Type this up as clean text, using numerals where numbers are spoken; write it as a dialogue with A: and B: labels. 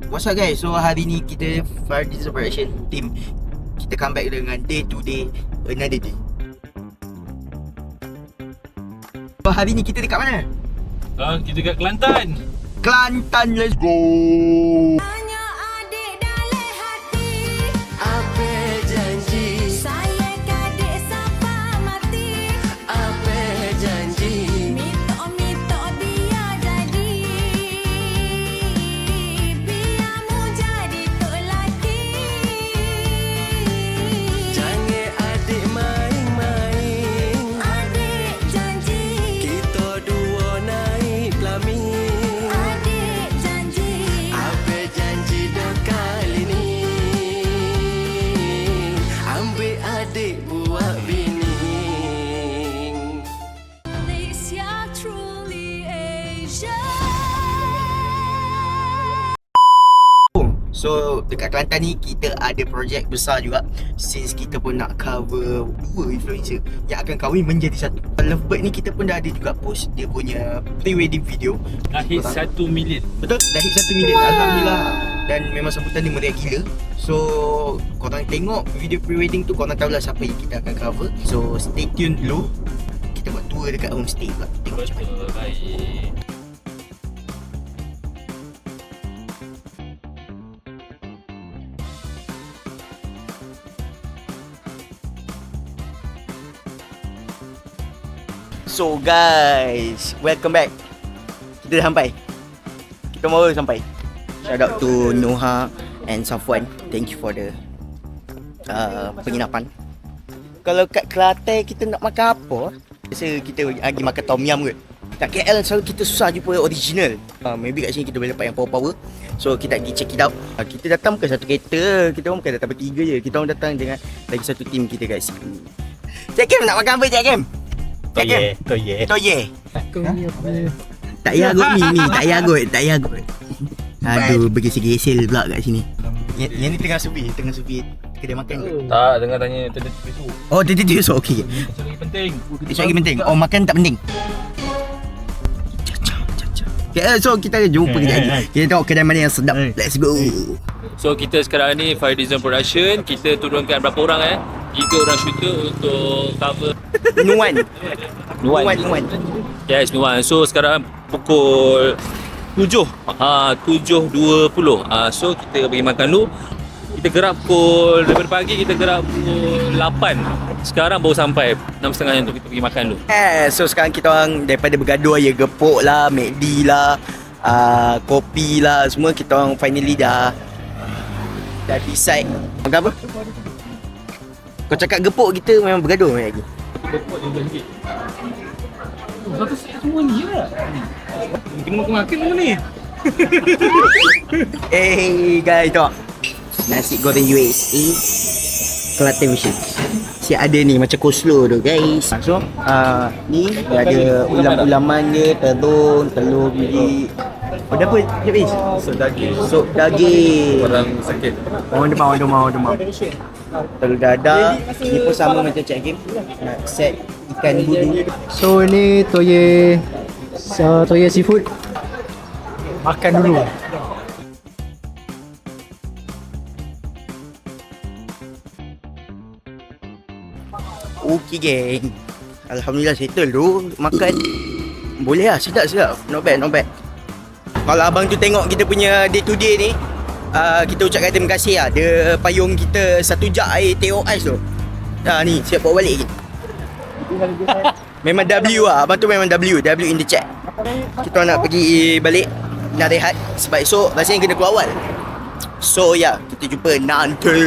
A: What's up guys, so hari ni kita Fire Diesel Production team, kita come back dengan day to day, another day. So hari ni kita dekat mana?
B: Kita dekat Kelantan.
A: Kelantan, let's go. So dekat Kelantan ni kita ada projek besar juga. Since kita pun nak cover 2 influencer yang akan kahwin menjadi satu. Lovebird ni kita pun dah ada juga post dia punya pre-wedding video.
B: Dah hit 1 million.
A: Betul? Dah hit 1 million. Alhamdulillah. Dan memang sambutan dia meriah gila. So korang tengok video pre-wedding tu, korang tahulah siapa yang kita akan cover. So stay tune dulu. Kita buat tour dekat homestay pula. Tengok macam mana.
B: Baik.
A: So guys, welcome back. Kita dah sampai. Kita baru sampai. Shout out to Noha and Safwan. Thank you for the penginapan. Kalau kat Kelantan kita nak makan apa? Biasa kita pergi makan tom yum kot. Kat KL selalu kita susah jumpa original. Maybe kat sini kita boleh dapat yang power-power. So kita pergi check it out. Kita datang bukan satu kereta. Kita bukan datang bertiga je. Kita orang datang dengan lagi satu team kita kat sini. Cik Kim nak makan apa Cik Kim?
B: Toye.
A: Toye. Tak payah kot ni, tak payah kot. Aduh, bergesel-gesel pula kat sini. Yang ni tengah subi kedai makan kot.
B: Tak, dengar tanya tadi besok.
A: Oh, tadi besok, okey.
B: Besok lagi penting.
A: Besok lagi penting. Oh, makan tak penting. Okay, so kita jumpa kejap lagi. Kita tengok kedai mana yang sedap. Let's go.
B: So kita sekarang ni Fire Diesel Production. Kita turunkan berapa orang 3 orang shooter untuk cover
A: Nuan.
B: Yes, Nuan. So sekarang pukul 7 7.20. So kita pergi makan dulu. Kita gerak pukul, daripada pagi kita gerak pukul 8. Sekarang baru sampai 6.30 untuk kita pergi makan dulu.
A: So sekarang kita orang daripada bergaduh ya, gepuk lah, McD lah, kopi lah, semua kita orang finally dah decide. Makan apa? Kau cakap gepuk, kita memang bergaduh lagi.
B: Gepuk RM15. Satu set semua ni lah. Kita makan semua ni.
A: Guys, tengok nasi goreng USA Kelantan Mission. Si ada ni macam coleslaw tu guys. So ni dia ada ulam-ulaman dia, telur bilik. Oh, apa je guys? Sup daging.
B: Orang sakit.
A: Orang demam. Telur dadah. Ni pun sama macam Cik Hakim. Nak set ikan budu.
C: So ni toye seafood. Makan dulu.
A: Okey geng. Alhamdulillah settle tu. Makan boleh lah, sedap. Not bad. Kalau abang tu tengok kita punya day to day ni, kita ucapkan terima kasih lah. Dia payung kita 1 jug air teh ais tu. Ni siap bawa balik lagi. Memang W lah. Abang tu memang W in the chat. Kita nak pergi balik, nak rehat sebab esok rasanya kena keluar awal. So ya, kita jumpa nanti.